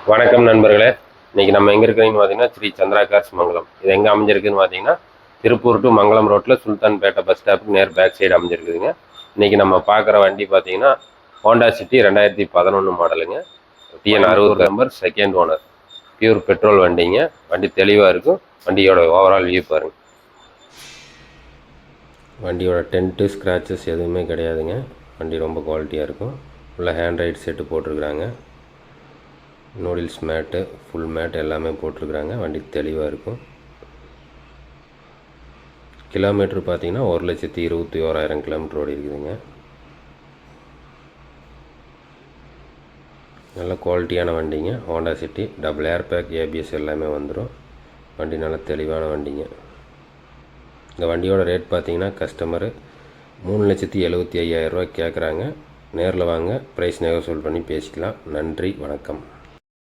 வணக்கம் நண்பர்களே. இன்றைக்கி நம்ம எங்கே இருக்கிறீங்கன்னு பார்த்தீங்கன்னா ஸ்ரீ சந்திரா கார்ஸ் மங்கலம். இது எங்கே அமைஞ்சிருக்குன்னு பார்த்தீங்கன்னா திருப்பூர் டு மங்கலம் ரோட்டில் சுல்தான்பேட்டை பஸ் ஸ்டாப்புக்கு நேர் பேக் சைடு அமைஞ்சிருக்குதுங்க. இன்றைக்கி நம்ம பார்க்குற வண்டி பார்த்தீங்கன்னா ஹோண்டா சிட்டி 2011 மாடலுங்க. TN 60 number, second owner, pure petrol வண்டிங்க. வண்டி தெளிவாக இருக்கும். வண்டியோட ஓவரால் வியூ பாருங்கள். வண்டியோட டென்ட்டு ஸ்க்ராச்சஸ் எதுவுமே கிடையாதுங்க. வண்டி ரொம்ப குவாலிட்டியாக இருக்கும். ஃபுல்லாக ஹேண்ட் ரைட் செட்டு போட்டிருக்கிறாங்க. நூடில்ஸ் மேட்டு, ஃபுல் மேட் எல்லாமே போட்டிருக்கிறாங்க. வண்டி தெளிவாக இருக்கும். கிலோமீட்ரு பார்த்தீங்கன்னா 1,21,000 கிலோமீட்டர் ஓடி இருக்குதுங்க. நல்ல குவாலிட்டியான வண்டிங்க. Honda city double air bag, ABS எல்லாமே வந்துடும். வண்டி நல்ல தெளிவான வண்டிங்க. இந்த வண்டியோட ரேட் பார்த்தீங்கன்னா கஸ்டமரு 3,75,000 ரூபா கேட்குறாங்க. நேரில் வாங்க, ப்ரைஸ் நெகோசியேட் பண்ணி பேசிக்கலாம். நன்றி, வணக்கம்.